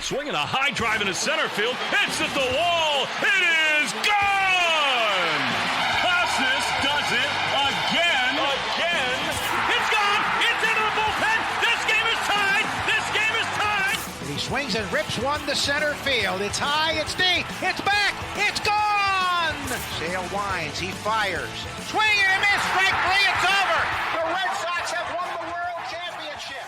Swinging a high drive into center field. It's at the wall. It is gone. Costas does it again. It's gone. It's into the bullpen. This game is tied. He swings and rips one to center field. It's high. It's deep. It's back. It's gone. Sale winds. He fires. Swing and a miss. Strike three. It's over. The Red Sox have won the World Championship.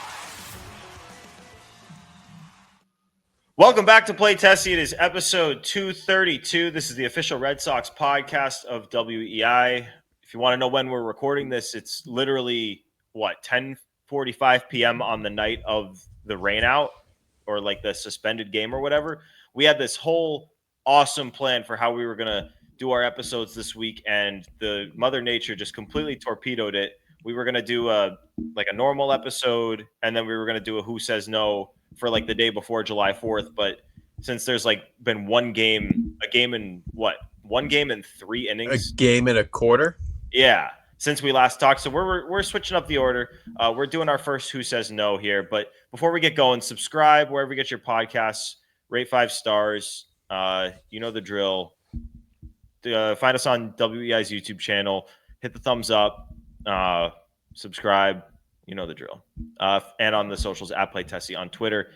Welcome back to Play Tessie. It is episode 232. This is the official Red Sox podcast of WEI. If you want to know when we're recording this, it's literally, 10:45 p.m. on the night of the rainout or like the suspended game or whatever. We had this whole awesome plan for how we were going to do our episodes this week, and the Mother Nature just completely torpedoed it. We were going to do a normal episode, and then we were going to do a Who Says No for like the day before July 4th. But since there's been one game in 3 innings, a game and a quarter. Yeah, since we last talked. So we're switching up the order. We're doing our first Who Says No here. But before we get going, subscribe wherever you get your podcasts, rate 5 stars. You know the drill. Find us on WEI's YouTube channel. Hit the thumbs up. Subscribe. You know the drill. And on the socials at Play Tessie on Twitter,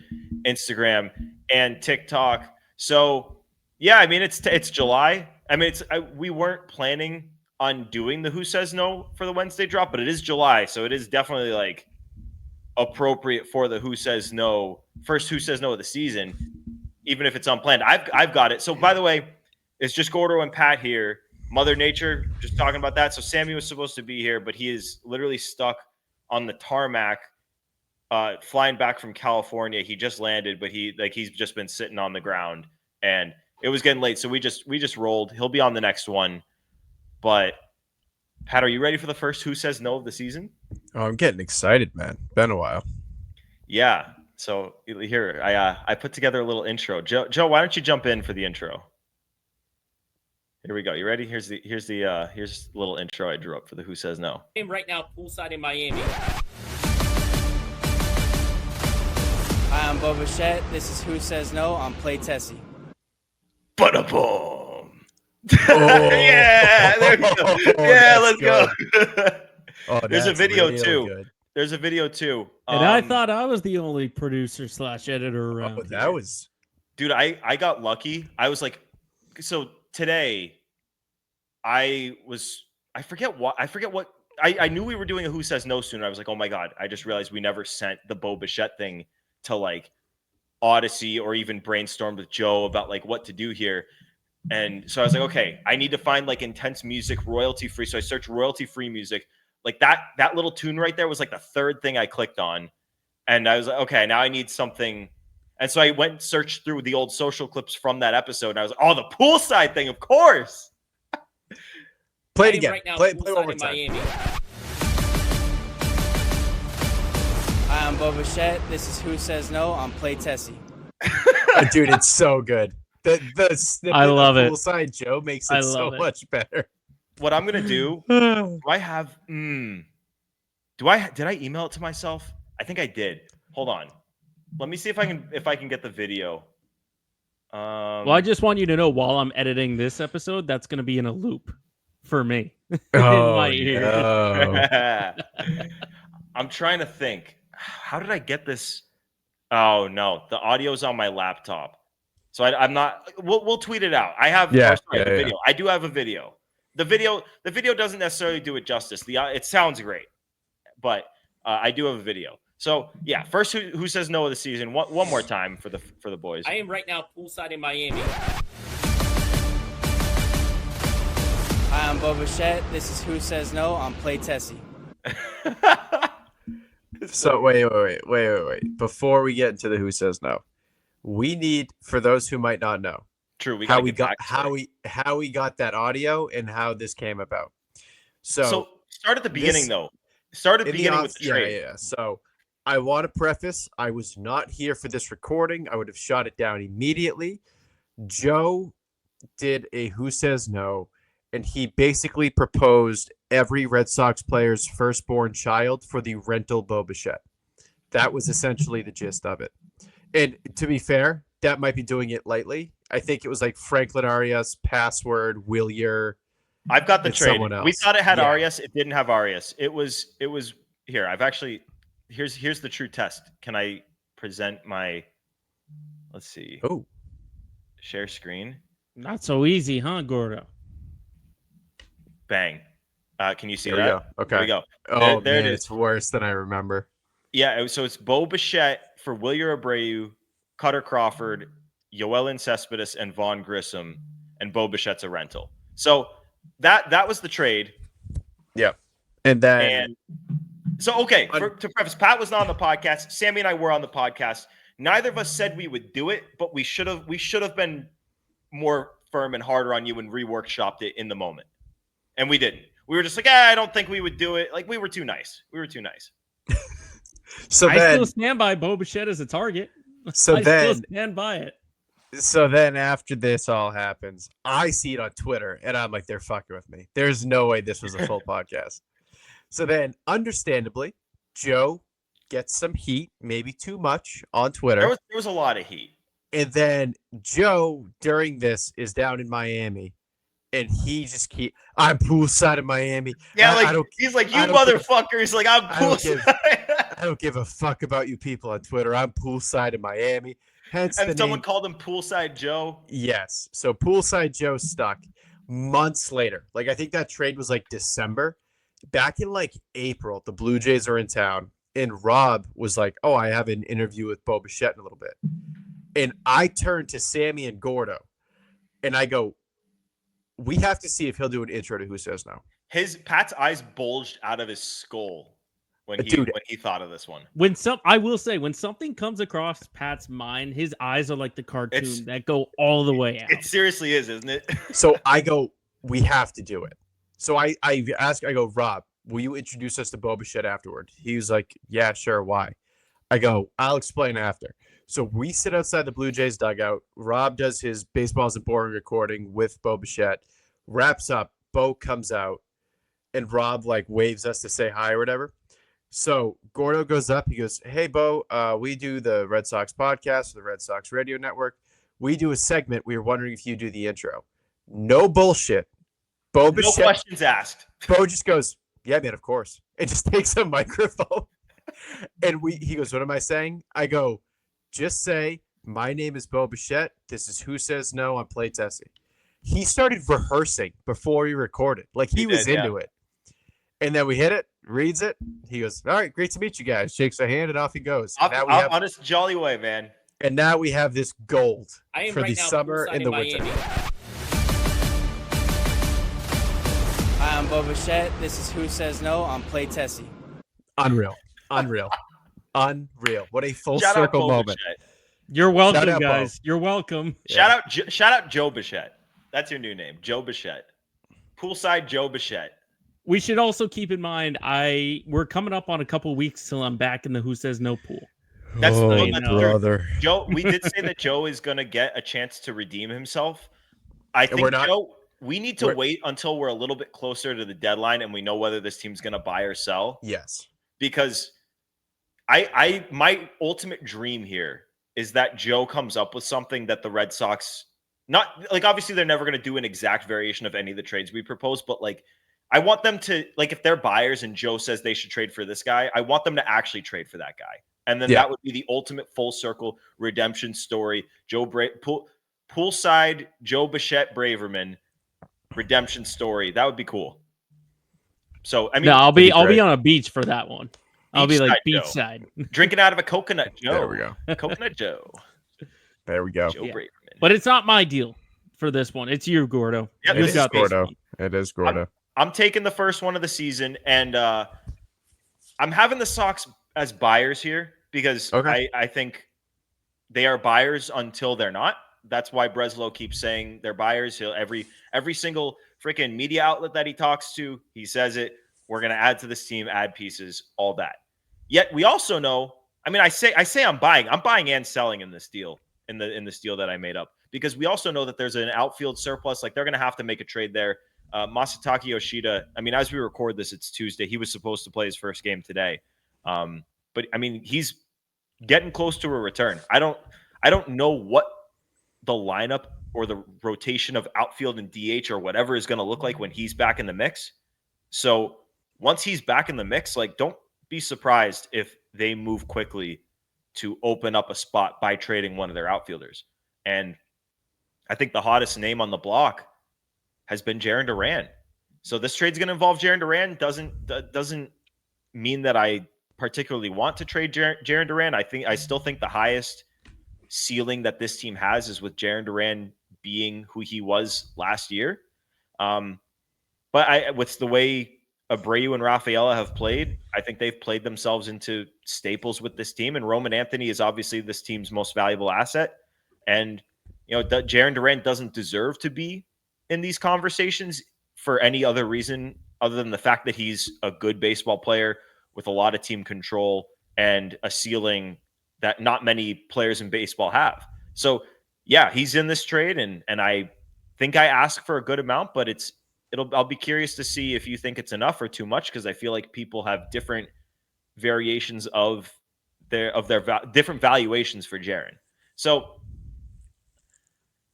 Instagram, and TikTok. So yeah, I mean it's July. I mean we weren't planning on doing the Who Says No for the Wednesday drop, but it is July, so it is definitely appropriate for the Who Says No, first Who Says No of the season, even if it's unplanned. I've got it. So by the way, it's just Gordo and Pat here. Mother Nature, just talking about that. So Sammy was supposed to be here, but he is literally stuck on the tarmac, flying back from California. He just landed, but he's just been sitting on the ground, and it was getting late, so we just rolled. He'll be on the next one. But Pat, are you ready for the first Who Says No of the season? Oh, I'm getting excited, man. Been a while. Yeah. So here, I put together a little intro. Joe, why don't you jump in for the intro? Here we go. You ready? Here's the little intro I drew up for the Who Says No. I'm right now poolside in Miami. Hi, I'm Bo Bichette. This is Who Says No on Play Tessie. Ba-da-boom. Yeah, there we go. Yeah, let's go. There's a video too. Good. There's a video too. And I thought I was the only producer / editor around. That was, dude. I got lucky. I was so today. I forget what. I knew we were doing a Who Says No soon. I was like, oh my god! I just realized we never sent the Bo Bichette thing to Odyssey or even brainstormed with Joe about what to do here. And so I was like, okay, I need to find intense music, royalty free. So I searched royalty free music. That little tune right there was the third thing I clicked on. And I was like, okay, now I need something. And so I went and searched through the old social clips from that episode. And I was like, oh, the poolside thing, of course. Play it again. Right now, play one more time. Miami. Hi, I'm Bo Bichette. This is Who Says No on Play Tessie. Dude, it's so good. The snippet I love of it. Poolside Joe makes it so much better. What I'm gonna do? Do I have? Did I email it to myself? I think I did. Hold on. Let me see if I can get the video. Well, I just want you to know while I'm editing this episode, that's going to be in a loop for me. Oh, in my ear. no. I'm trying to think. How did I get this? Oh no, the audio's on my laptop, so I'm not. We'll tweet it out. I have. The video. I do have a video. The video doesn't necessarily do it justice. It sounds great, but I do have a video. So yeah, first Who Says No of the season. One more time for the boys. I am right now poolside in Miami. Hi, I'm Bo Bichette. This is Who Says No on Play Tessie. So wait. Before we get into the Who Says No, we need, for those who might not know, true, how we got that audio and how this came about. So start at the beginning though. Start at the beginning with the trade. Yeah. So I want to preface, I was not here for this recording. I would have shot it down immediately. Joe did a Who Says No, and he basically proposed every Red Sox player's firstborn child for the rental Bo Bichette. That was essentially the gist of it. And to be fair, that might be doing it lightly. I think it was like Franklin Arias, Password, Willier. I've got the and trade. someone else. We thought it had Yeah. Arias. It didn't have Arias. It was here. I've actually here's the true test. Can I present my? Let's see. Oh, Share screen. Not so easy, huh, Gordo? Bang. Can you see there we that? go. Okay. There we go. Oh, there man, it is. it's worse than I remember. Yeah, so it's Bo Bichette for Wilyer Abreu, Cutter Crawford, Yoelin Cespedes, and Vaughn Grissom, and Bo Bichette's a rental. So that was the trade. Yep. And then And so, okay, to preface, Pat was not on the podcast. Sammy and I were on the podcast. Neither of us said we would do it, but we should have been more firm and harder on you and reworkshopped it in the moment. And we didn't. We were just like, I don't think we would do it. Like, we were too nice. So I then, still stand by Bo Bichette as a target. so I then, still stand by it. so then after this all happens, I see it on Twitter and I'm like, they're fucking with me. There's no way this was a full podcast. So then, understandably, Joe gets some heat, maybe too much, on Twitter. There was a lot of heat. And then Joe, during this, is down in Miami. And he just I'm poolside in Miami. Yeah, he's like, you motherfucker. He's like, I'm poolside. I don't give a fuck about you people on Twitter. I'm poolside in Miami. Hence and the someone name. called him Poolside Joe. Yes. So Poolside Joe stuck months later. Like, I think that trade was like December. Back in like April, the Blue Jays are in town. And Rob was like, oh, I have an interview with Bo Bichette in a little bit. And I turned to Sammy and Gordo. And I go, we have to see if he'll do an intro to Who Says No. Pat's eyes bulged out of his skull when he thought of this one. I will say, when something comes across Pat's mind, his eyes are like the cartoon that go all the way out. It seriously is, isn't it? So I go, we have to do it. So I go, Rob, will you introduce us to Bo Bichette afterward? He was like, yeah, sure. Why? I go, I'll explain after. So we sit outside the Blue Jays dugout. Rob does his Baseball's a Boring recording with Bo Bichette, wraps up. Bo comes out, and Rob like waves us to say hi or whatever. So Gordo goes up. He goes, hey, Bo, we do the Red Sox podcast, the Red Sox radio network. We do a segment. We were wondering if you do the intro. No bullshit. Bo Bichette, no questions asked. Bo just goes, yeah, man, of course. And just takes a microphone. And he goes, what am I saying? I go, just say, my name is Bo Bichette. This is Who Says No on Play Tessie. He started rehearsing before he recorded. Like, he was into it. And then we hit it, reads it. He goes, all right, great to meet you guys. Shakes a hand, and off he goes. On his jolly way, man. And now we have this gold for right the now summer and the winter. Hi, I'm Bo Bichette. This is Who Says No on Play Tessie. Unreal. What a full Shout circle moment. Bichette. You're welcome, Shout out, guys. Bo. You're welcome. Shout out Joe Bichette. That's your new name, Joe Bichette. Poolside Joe Bichette. We should also keep in mind, we're coming up on a couple weeks till I'm back in the Who Says No pool. That's brother. Joe, we did say that Joe is going to get a chance to redeem himself. I think, Joe, we need to wait until we're a little bit closer to the deadline and we know whether this team's going to buy or sell. Yes. Because my ultimate dream here is that Joe comes up with something that the Red Sox, not like, obviously they're never going to do an exact variation of any of the trades we propose, but like, I want them to, like, if they're buyers and Joe says they should trade for this guy, I want them to actually trade for that guy. And then that would be the ultimate full circle redemption story. Poolside Joe Bichette Braverman redemption story. That would be cool. So I mean, I'll be on a beach for that one. I'll be like beachside, drinking out of a coconut Joe. There we go. Coconut Joe. There we go. Joe Braverman. But it's not my deal for this one. It's you, Gordo. Yep, It is Gordo. It is Gordo. I'm taking the first one of the season, and I'm having the Sox as buyers here because I think they are buyers until they're not. That's why Breslow keeps saying they're buyers. Every single freaking media outlet that he talks to, he says it. We're going to add to this team, add pieces, all that. Yet we also know. I mean, I say I'm buying. I'm buying and selling in this deal, in this deal that I made up, because we also know that there's an outfield surplus. Like, they're going to have to make a trade there. Masataka Yoshida, I mean, as we record this, it's Tuesday. He was supposed to play his first game today. But I mean, he's getting close to a return. I don't I don't know what the lineup or the rotation of outfield and DH or whatever is going to look like when he's back in the mix. So once he's back in the mix, like, don't be surprised if they move quickly to open up a spot by trading one of their outfielders. And I think the hottest name on the block has been Jarren Duran. So this trade's going to involve Jarren Duran. Doesn't mean that I particularly want to trade Jarren Duran. I still think the highest ceiling that this team has is with Jarren Duran being who he was last year. But with the way Abreu and Rafaela have played, I think they've played themselves into staples with this team. And Roman Anthony is obviously this team's most valuable asset. And, Jarren Duran doesn't deserve to be in these conversations for any other reason other than the fact that he's a good baseball player with a lot of team control and a ceiling that not many players in baseball have. So, yeah, he's in this trade, and I think I ask for a good amount, but I'll be curious to see if you think it's enough or too much, because I feel like people have different variations of their different valuations for Jarren. So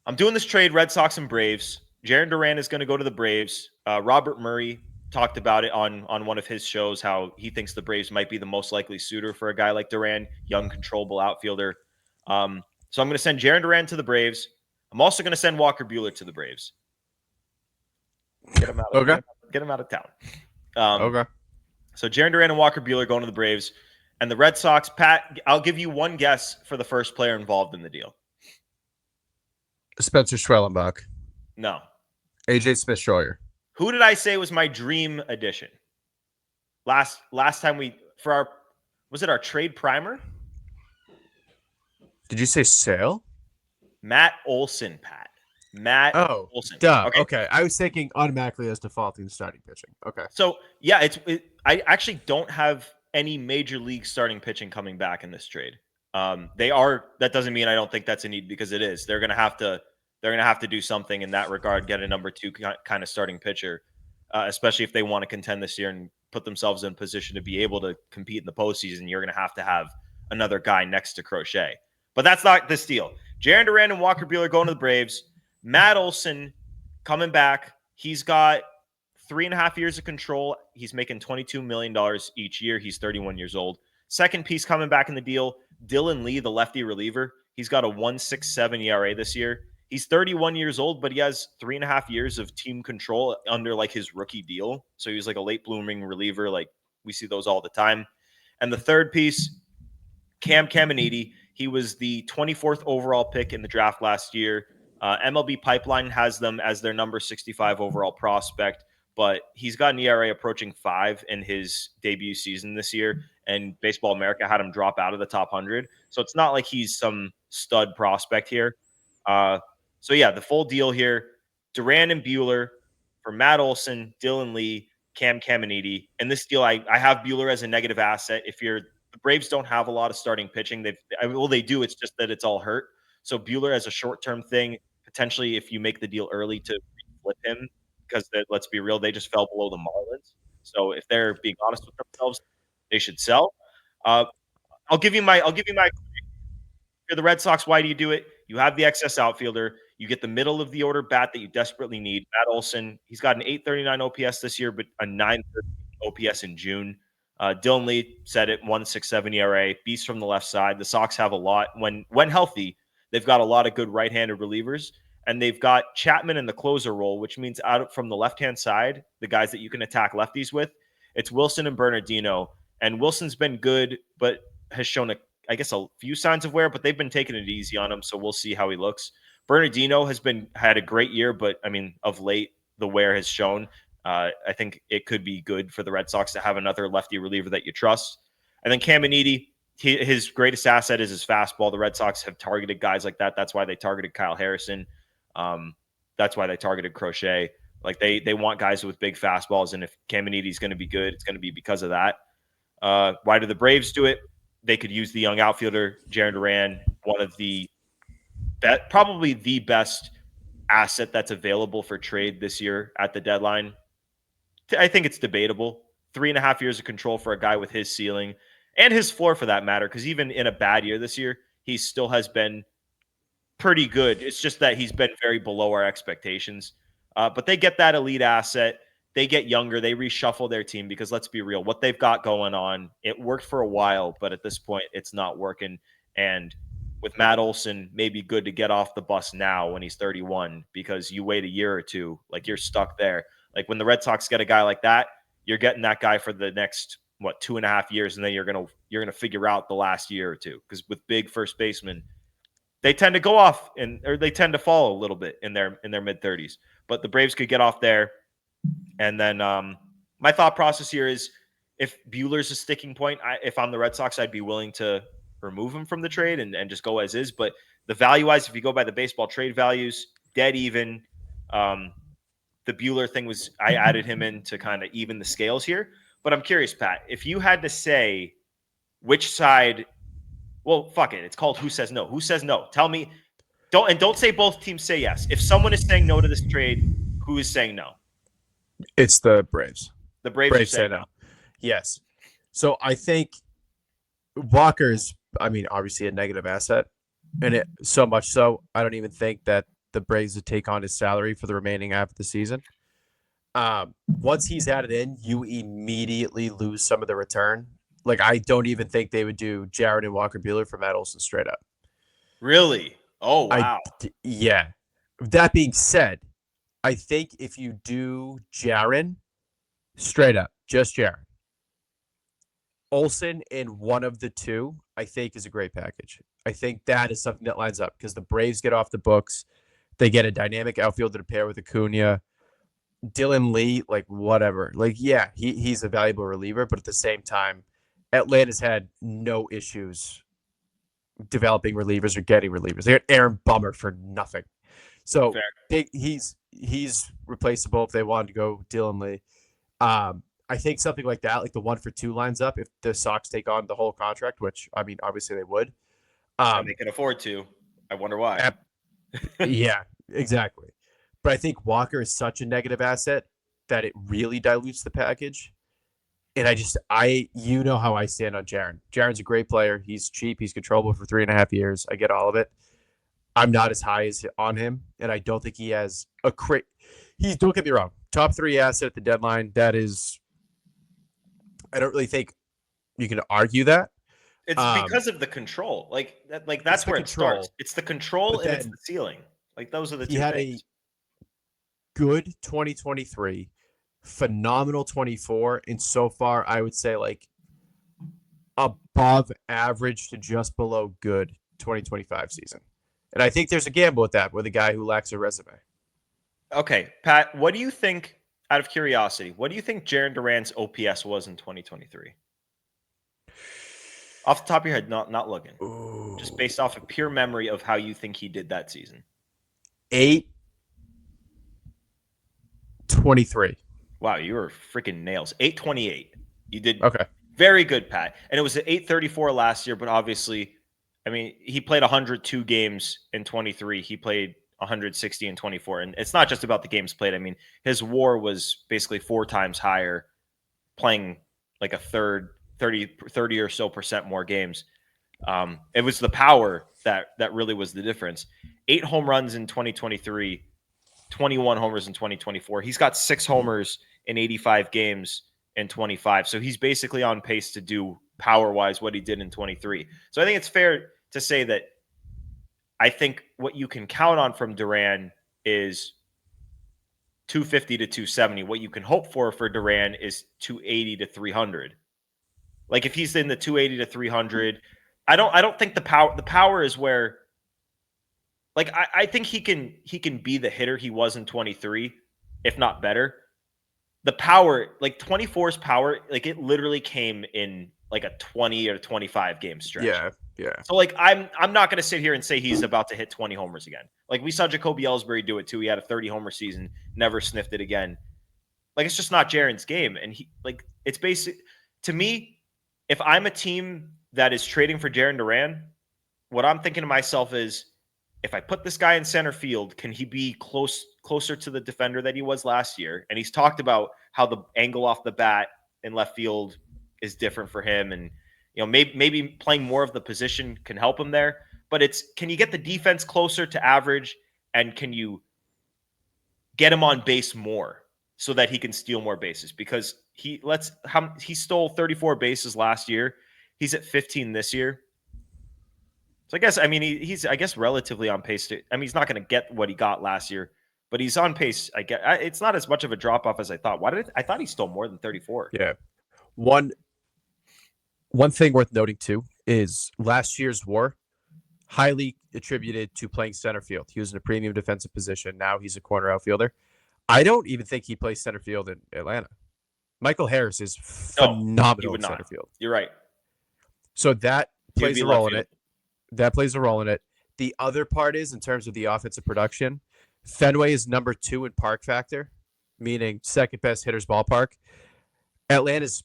I'm doing this trade, Red Sox and Braves. Jarren Duran is going to go to the Braves. Robert Murray talked about it on one of his shows, how he thinks the Braves might be the most likely suitor for a guy like Duran, young, controllable outfielder. So I'm going to send Jarren Duran to the Braves. I'm also going to send Walker Buehler to the Braves. Get him out of town. Okay. So Jarren Duran and Walker Buehler going to the Braves. And the Red Sox, Pat, I'll give you one guess for the first player involved in the deal. Spencer Schwellenbach. No. AJ Smith-Schroyer. Who did I say was my dream addition? Last time was it our trade primer? Did you say Sale? Matt Olson, Pat. Olson. Duh. Okay. I was thinking automatically as defaulting starting pitching. Okay. So, yeah, I actually don't have any major league starting pitching coming back in this trade. That doesn't mean I don't think that's a need, because it is. They're going to have to do something in that regard, get a number 2 kind of starting pitcher, especially if they want to contend this year and put themselves in position to be able to compete in the postseason. You're going to have another guy next to Crochet. But that's not this deal. Jarren Duran and Walker Buehler going to the Braves. Matt Olson coming back. He's got 3.5 years of control. He's making $22 million each year. He's 31 years old. Second piece coming back in the deal, Dylan Lee, the lefty reliever. He's got a 1.67 ERA this year. He's 31 years old, but he has 3.5 years of team control under like his rookie deal. So he's like a late blooming reliever. Like, we see those all the time. And the third piece, Cam Caminiti. He was the 24th overall pick in the draft last year. MLB Pipeline has them as their number 65 overall prospect, but he's got an ERA approaching 5 in his debut season this year, and Baseball America had him drop out of the top 100. So it's not like he's some stud prospect here. So yeah, the full deal here, Duran and Buehler for Matt Olson, Dylan Lee, Cam Caminiti. In this deal, I have Buehler as a negative asset. The Braves don't have a lot of starting pitching. They do. It's just that it's all hurt. So Buehler as a short-term thing, potentially if you make the deal early to flip him, because let's be real, they just fell below the Marlins. So if they're being honest with themselves, they should sell. I'll give you my. If you're the Red Sox, why do you do it? You have the excess outfielder. You get the middle of the order bat that you desperately need. Matt Olson, he's got an 839 OPS this year, but a 930 OPS in June. Dylan Lee said it, 1.67 ERA, beast from the left side. The Sox have a lot. When healthy, they've got a lot of good right-handed relievers, and they've got Chapman in the closer role, which means out from the left-hand side, the guys that you can attack lefties with, it's Wilson and Bernardino. And Wilson's been good, but has shown, a few signs of wear, but they've been taking it easy on him, so we'll see how he looks. Bernardino had a great year, but, of late, the wear has shown. I think it could be good for the Red Sox to have another lefty reliever that you trust. And then Caminiti, his greatest asset is his fastball. The Red Sox have targeted guys like that. That's why they targeted Kyle Harrison. That's why they targeted Crochet. Like, they want guys with big fastballs, and if Caminiti's going to be good, it's going to be because of that. Why do the Braves do it? They could use the young outfielder, Jarren Duran, one of probably the best asset that's available for trade this year at the deadline. I think it's debatable. 3.5 years of control for a guy with his ceiling and his floor, for that matter, because even in a bad year this year, he still has been pretty good. It's just that he's been very below our expectations. But they get that elite asset. They get younger. They reshuffle their team because let's be real, what they've got going on, it worked for a while, but at this point, it's not working. And with Matt Olson, maybe good to get off the bus now when he's 31 because you wait a year or two, like you're stuck there. Like when the Red Sox get a guy like that, you're getting that guy for the next 2.5 years, and then you're gonna figure out the last year or two. Because with big first basemen, they tend to go off or they tend to fall a little bit in their mid 30s. But the Braves could get off there. And then my thought process here is if Buehler's a sticking point, if I'm the Red Sox, I'd be willing to remove him from the trade and just go as is. But the value-wise, if you go by the baseball trade values, dead even. The Buehler thing was I added him in to kind of even the scales here. But I'm curious, Pat, if you had to say which side – well, fuck it. It's called Who Says No. Who says no? Tell me. Don't say both teams say yes. If someone is saying no to this trade, who is saying no? It's the Braves. The Braves say no. Yes. So I think Walker's, obviously a negative asset. And it so much so, I don't even think that the Braves would take on his salary for the remaining half of the season. Once he's added in, you immediately lose some of the return. Like, I don't even think they would do Jarren and Walker Buehler for Matt Olson straight up. Really? Oh, wow. Yeah. That being said, I think if you do Jarren straight up, just Jarren, Olson in one of the two, I think is a great package. I think that is something that lines up because the Braves get off the books. They get a dynamic outfielder to pair with Acuna. Dylan Lee, like whatever. Like, yeah, he's a valuable reliever, but at the same time, Atlanta's had no issues developing relievers or getting relievers. They had Aaron Bummer for nothing. So he's replaceable if they wanted to go Dylan Lee. I think something like that, like the 1-for-2 lines up if the Sox take on the whole contract, which, obviously they would. And they can afford to. I wonder why. Yeah, exactly. But I think Walker is such a negative asset that it really dilutes the package. And you know how I stand on Jarren. Jarren's a great player. He's cheap. He's controllable for 3.5 years. I get all of it. I'm not as high as on him, and I don't think he has don't get me wrong. Top 3 asset at the deadline. That is, I don't really think you can argue that. It's because of the control. That's where it starts. It's the control and it's the ceiling. Like those are the two things. He had a good 2023, phenomenal 24, and so far I would say like above average to just below good 2025 season. And I think there's a gamble with that with a guy who lacks a resume. Okay, Pat, what do you think, out of curiosity, what do you think Jarren Duran's OPS was in 2023? Off the top of your head, not looking. Ooh. Just based off of pure memory of how you think he did that season. 823. Wow, you were freaking nails. 828. You did okay. Very good, Pat. And it was at 834 last year, but obviously, he played 102 games in 23. He played 160 in 24. And it's not just about the games played. His WAR was basically 4 times higher, playing like a third, 30 or so % more games. It was the power that really was the difference. 8 home runs in 2023, 21 homers in 2024. He's got 6 homers in 85 games in 25. So he's basically on pace to do power-wise what he did in 23. So I think it's fair to say that I think what you can count on from Duran is 250 to 270. What you can hope for Duran is 280 to 300. Like if he's in the 280 to 300, I don't think the power is where, like, I think he can be the hitter he was in 23, if not better. The power, like 24's power, like it literally came in like a 20 or 25 game stretch. Yeah. So like I'm not going to sit here and say he's about to hit 20 homers again. Like we saw Jacoby Ellsbury do it too. He had a 30 homer season, never sniffed it again. Like it's just not Jarren's game, and it's basic to me. If I'm a team that is trading for Jarren Duran, what I'm thinking to myself is, if I put this guy in center field, can he be closer to the defender that he was last year? And he's talked about how the angle off the bat in left field is different for him. And, maybe playing more of the position can help him there. but it's, can you get the defense closer to average, and can you get him on base more so that he can steal more bases? Because he stole 34 bases last year. He's at 15 this year. So he's relatively on pace to, he's not going to get what he got last year, but he's on pace. It's not as much of a drop off as I thought. I thought he stole more than 34. Yeah. One thing worth noting too is last year's WAR highly attributed to playing center field. He was in a premium defensive position. Now he's a corner outfielder. I don't even think he plays center field in Atlanta. Michael Harris is phenomenal in center field. You're right. So that plays a role in it. That plays a role in it. The other part is, in terms of the offensive production, Fenway is number 2 in park factor, meaning second best hitter's ballpark. Atlanta's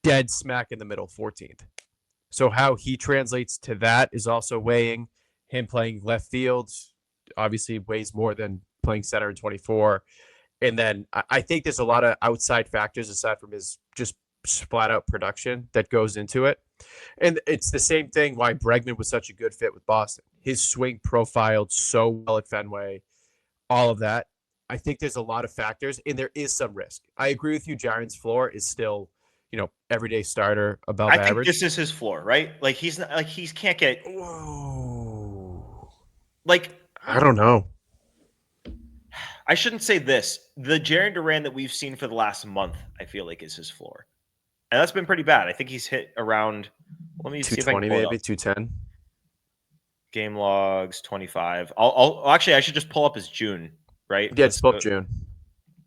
dead smack in the middle, 14th. So how he translates to that is also weighing him playing left field. Obviously weighs more than playing center in 24. And then I think there's a lot of outside factors aside from his just flat out production that goes into it. And it's the same thing why Bregman was such a good fit with Boston. His swing profiled so well at Fenway, all of that. I think there's a lot of factors, and there is some risk. I agree with you. Jarren's floor is still, everyday starter above average. I think this is his floor, right? Like he can't get. Whoa. Like, I don't know. I shouldn't say this. The Jarren Duran that we've seen for the last month, I feel like, is his floor. And that's been pretty bad. I think he's hit around, let me see if I can 220, maybe 210. Game logs 25. I should just pull up his June, right? Yeah, it's both June.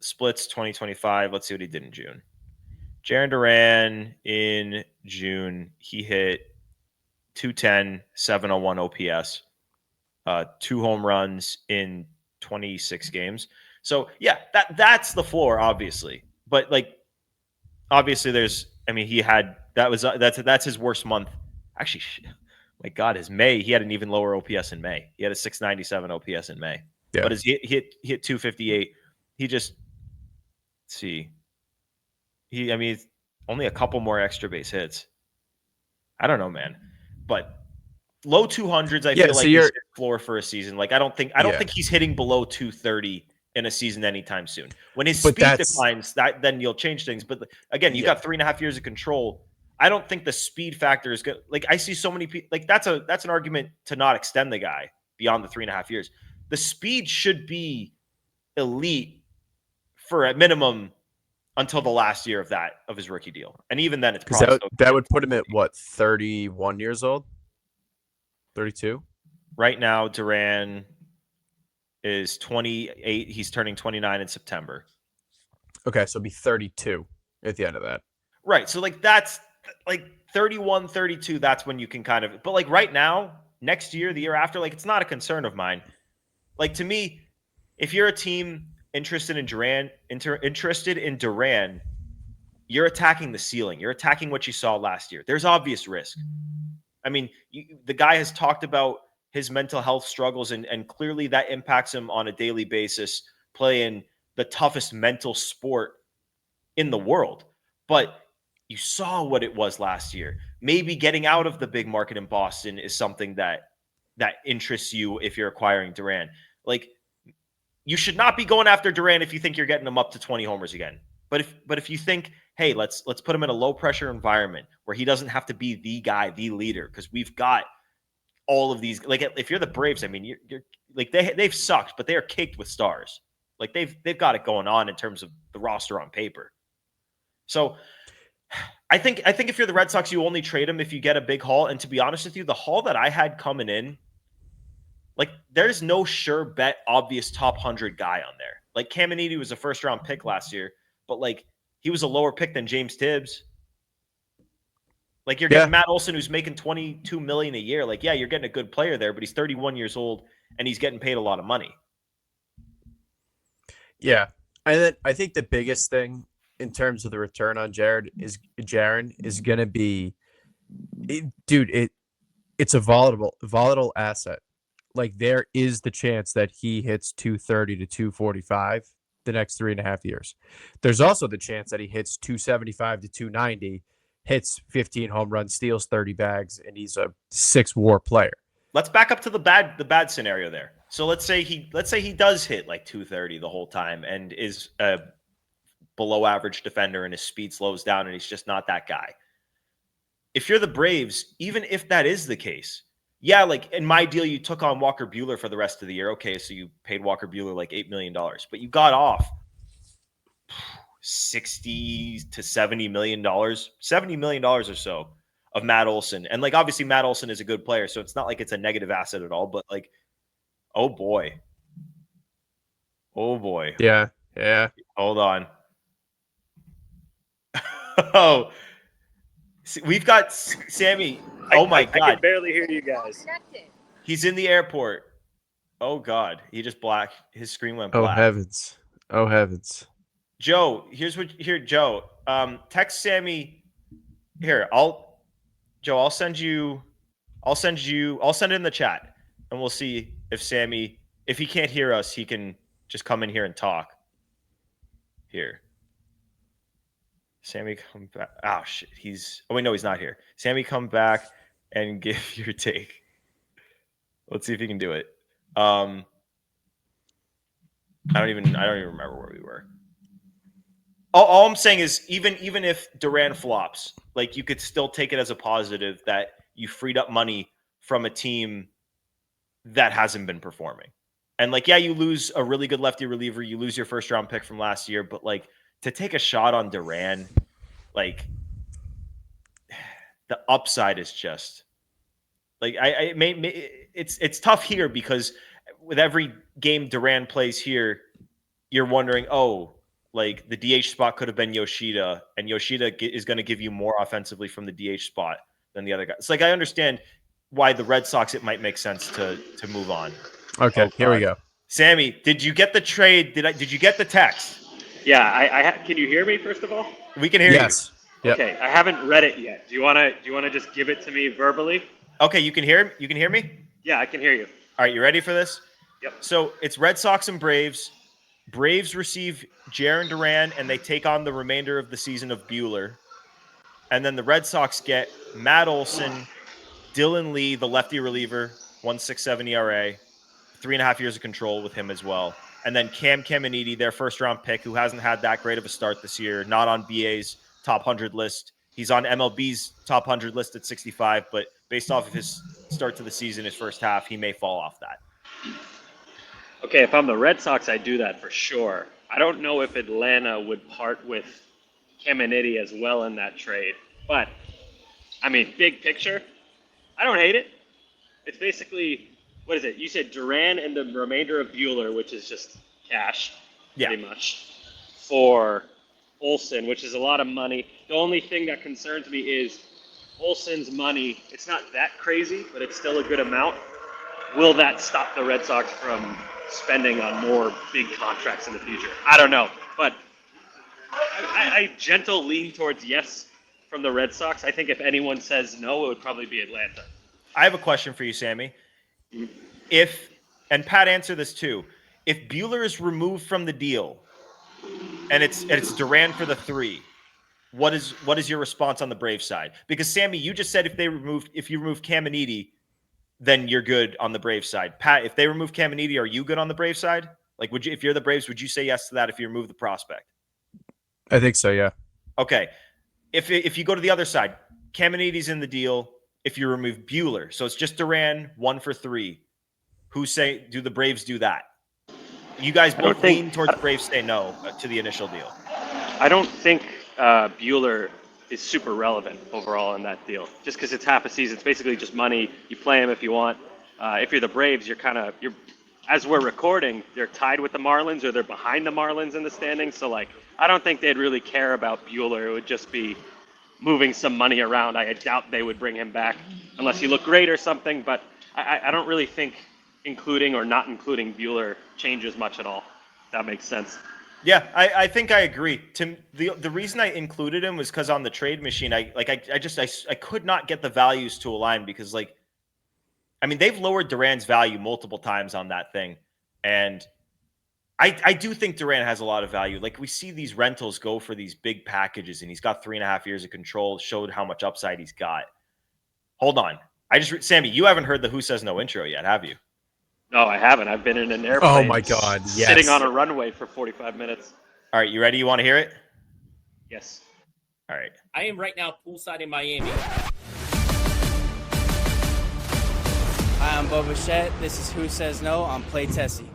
Splits 2025. Let's see what he did in June. Jarren Duran in June, he hit 210, 701 OPS, 2 home runs in 26 games. So yeah, that's the floor, obviously. But obviously that's his worst month. Actually, my God, his May, he had an even lower OPS in May. He had a 697 OPS in May. Yeah. But he hit 258. He just, let's see. Only a couple more extra base hits. I don't know, man. But low 200s, I feel like is his floor for a season. I don't think he's hitting below 230 in a season anytime soon. When his speed declines, then you'll change things. But again, you got 3.5 years of control. I don't think the speed factor is good. I see so many people. That's an argument to not extend the guy beyond the 3.5 years. The speed should be elite for at minimum until the last year of his rookie deal, and even then, it's probably that would put him at what, 31 years old, 32. Right now, Duran is 28. He's turning 29 in September. Okay, so it'll be 32 at the end of that. Right. So that's 31, 32. That's when you can kind of. But right now, next year, the year after, it's not a concern of mine. To me, if you're a team interested in Duran, you're attacking the ceiling. You're attacking what you saw last year. There's obvious risk. The guy has talked about his mental health struggles, and clearly that impacts him on a daily basis, playing the toughest mental sport in the world. But you saw what it was last year. Maybe getting out of the big market in Boston is something that interests you if you're acquiring Duran. You should not be going after Duran if you think you're getting him up to 20 homers again. But if you think, hey, let's put him in a low pressure environment where he doesn't have to be the guy, the leader, because we've got all of these. If you're the Braves, you're they've sucked, but they are caked with stars. They've got it going on in terms of the roster on paper. So I think if you're the Red Sox, you only trade him if you get a big haul. And to be honest with you, the haul that I had coming in, there's no sure bet obvious top 100 guy on there. Caminiti was a first round pick last year, but he was a lower pick than James Tibbs. You're getting Matt Olson, who's making $22 million a year. You're getting a good player there, but he's 31 years old and he's getting paid a lot of money. Yeah. I think the biggest thing in terms of the return on Jarren is going to be, it's a volatile asset. There is the chance that he hits 230 to 245 the next 3.5 years. There's also the chance that he hits 275 to 290, hits 15 home runs, steals 30 bags, and he's a 6 WAR player. let's back up to the bad scenario there. So let's say he does hit like 230 the whole time and is a below average defender and his speed slows down and he's just not that guy. If you're the Braves, even if that is the case, yeah, like in my deal, you took on Walker Buehler for the rest of the year. Okay, so you paid Walker Buehler like $8 million, but you got off $60 to $70 million, $70 million or so of Matt Olson. And like, obviously Matt Olson is a good player, so it's not like it's a negative asset at all, but like, oh boy. Yeah. Hold on. Oh, we've got Sammy. Oh my God. I can barely hear you guys. He's in the airport. Oh God. His screen went black. Oh heavens. Joe, Joe, text Sammy here. I'll send it in the chat and we'll see if Sammy, if he can't hear us, he can just come in here and talk. Here. Sammy, come back. Oh shit. He's not here. Sammy, come back and give your take. Let's see if he can do it. I don't even remember where we were. All I'm saying is even if Duran flops, like you could still take it as a positive that you freed up money from a team that hasn't been performing. And like, yeah, you lose a really good lefty reliever, you lose your first round pick from last year, but like to take a shot on Duran, like the upside is just like it's tough here because with every game Duran plays here, you're wondering, oh, like the DH spot could have been Yoshida, and Yoshida is going to give you more offensively from the DH spot than the other guy. It's like I understand why the Red Sox it might make sense to move on. Okay, here we go. Sammy, did you get the trade? Did you get the text? Yeah, can you hear me first of all? We can hear you. Yep. Okay, I haven't read it yet. Do you want to just give it to me verbally? Okay, you can hear me? Yeah, I can hear you. All right, you ready for this? Yep. So it's Red Sox and Braves. Braves receive Jarren Duran, and they take on the remainder of the season of Buehler. And then the Red Sox get Matt Olson, Dylan Lee, the lefty reliever, 1.67 ERA, 3.5 years of control with him as well. And then Cam Caminiti, their first-round pick, who hasn't had that great of a start this year, not on BA's top 100 list. He's on MLB's top 100 list at 65, but based off of his start to the season, his first half, he may fall off that. Okay, if I'm the Red Sox, I'd do that for sure. I don't know if Atlanta would part with Caminiti as well in that trade. But, I mean, big picture, I don't hate it. It's basically, what is it? You said Duran and the remainder of Buehler, which is just cash, pretty much, for Olson, which is a lot of money. The only thing that concerns me is Olson's money. It's not that crazy, but it's still a good amount. Will that stop the Red Sox from spending on more big contracts in the future? I don't know, but I gentle lean towards yes from the Red Sox. I think if anyone says no, it would probably be Atlanta. I have a question for you, Sammy. And Pat answer this too. If Buehler is removed from the deal and it's Duran for the 3, what is your response on the Braves side? Because Sammy, you just said if you remove Caminiti, then you're good on the Braves side. Pat, if they remove Caminiti, are you good on the Braves side? Like, if you're the Braves, would you say yes to that if you remove the prospect? I think so, yeah. Okay. If you go to the other side, Caminiti's in the deal. If you remove Buehler, so it's just Duran, 1 for 3. Do the Braves do that? You guys both lean towards the Braves say no to the initial deal. I don't think Buehler is super relevant overall in that deal. Just because it's half a season, it's basically just money. You play him if you want. If you're the Braves, you're as we're recording, they're tied with the Marlins or they're behind the Marlins in the standings. So like, I don't think they'd really care about Buehler. It would just be moving some money around. I doubt they would bring him back unless he looked great or something. But I don't really think including or not including Buehler changes much at all. If that makes sense. Yeah, I think I agree. The reason I included him was because on the trade machine, I could not get the values to align because they've lowered Duran's value multiple times on that thing, and I do think Duran has a lot of value. Like we see these rentals go for these big packages, and he's got 3.5 years of control. Showed how much upside he's got. Hold on, Sammy, you haven't heard the Who Says No intro yet, have you? No, I haven't. I've been in an airplane. Oh my God! Yes. Sitting on a runway for 45 minutes. All right, you ready? You want to hear it? Yes. All right. I am right now poolside in Miami. Hi, I'm Bo Bichette. This is Who Says No on Play Tessie.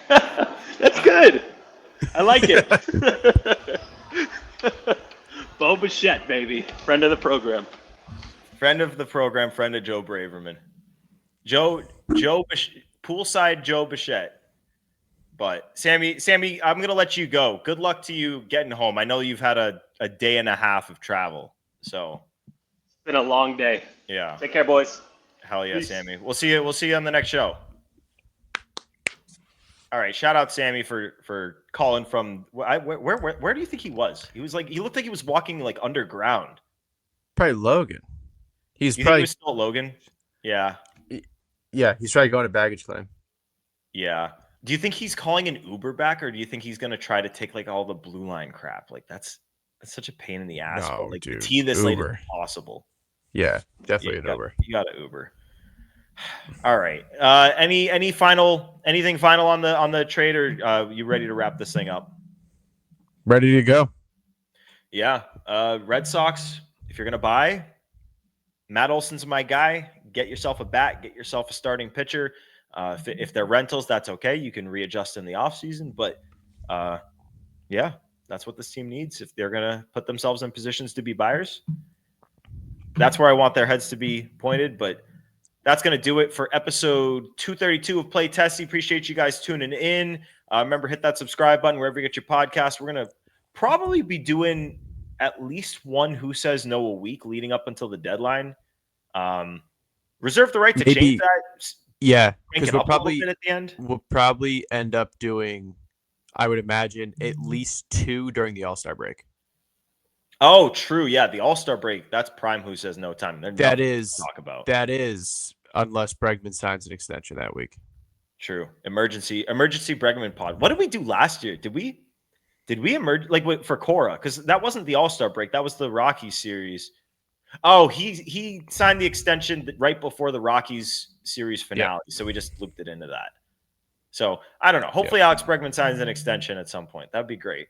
That's good. I like it. Bo Bichette, baby. Friend of the program. Friend of the program, friend of Joe Braverman. Poolside Joe Bichette. But Sammy, I'm going to let you go. Good luck to you getting home. I know you've had a day and a half of travel. So It's been a long day. yeah. Take care, boys. Hell yeah, Peace. Sammy. We'll see you on the next show. All right, shout out Sammy for calling from where do you think he was? He looked like he was walking like underground. Probably Logan. He's You think probably he was still Logan? Yeah. yeah. He's trying to go on a baggage claim. Yeah. Do you think he's calling an Uber back, or do you think he's gonna try to take like all the blue line crap? Like that's such a pain in the ass. No, but, like dude. to tee this late Uber. is impossible. Yeah, definitely an Uber. You got to Uber. All right. Anything final on the trade, or you ready to wrap this thing up? Ready to go. Yeah. Red Sox, if you're gonna buy, Matt Olson's my guy. Get yourself a bat, get yourself a starting pitcher. If they're rentals, that's okay. You can readjust in the offseason. But yeah, that's what this team needs. If they're gonna put themselves in positions to be buyers, that's where I want their heads to be pointed. But that's going to do it for episode 232 of Play Tessie. Appreciate you guys tuning in. Remember, hit that subscribe button wherever you get your podcast. We're going to probably be doing at least one Who Says No a week leading up until the deadline. Reserve the right to change that. Yeah, Crank because it we'll up a little probably bit at the end. we'll probably end up doing, I would imagine, at least 2 during the All-Star break. Oh, true. Yeah, the All-Star break. That's prime Who Says No time. There's That nothing is to talk about. that is unless Bregman signs an extension that week. True. Emergency Bregman pod. What did we do last year? Did we emerge like for Cora? Because that wasn't the All-Star break. That was the Rockies series. Oh, he signed the extension right before the Rockies series finale. Yeah. So we just looped it into that. So I don't know. Hopefully Alex Bregman signs an extension at some point. That'd be great.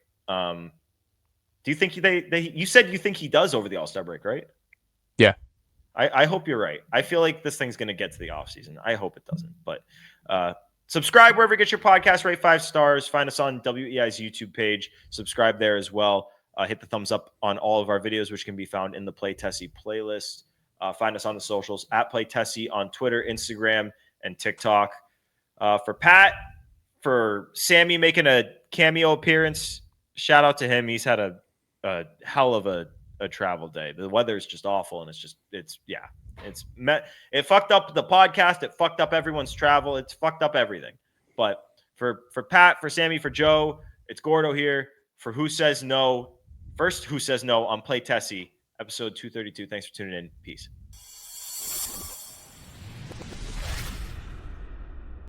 Do you think you said you think he does over the All-Star break, right? Yeah. I hope you're right. I feel like this thing's going to get to the offseason. I hope it doesn't. But subscribe wherever you get your podcast. Rate 5 stars. Find us on WEI's YouTube page. Subscribe there as well. Hit the thumbs up on all of our videos, which can be found in the Play Tessie playlist. Find us on the socials at Play Tessie on Twitter, Instagram, and TikTok. For Pat, for Sammy making a cameo appearance, shout out to him. He's had a hell of a travel day. The weather is just awful, and it fucked up the podcast. It fucked up everyone's travel. It's fucked up everything. But for Pat, for Sammy, for Joe, it's Gordo here for Who Says No. First Who Says No on Play Tessie, episode 232. Thanks for tuning in. Peace.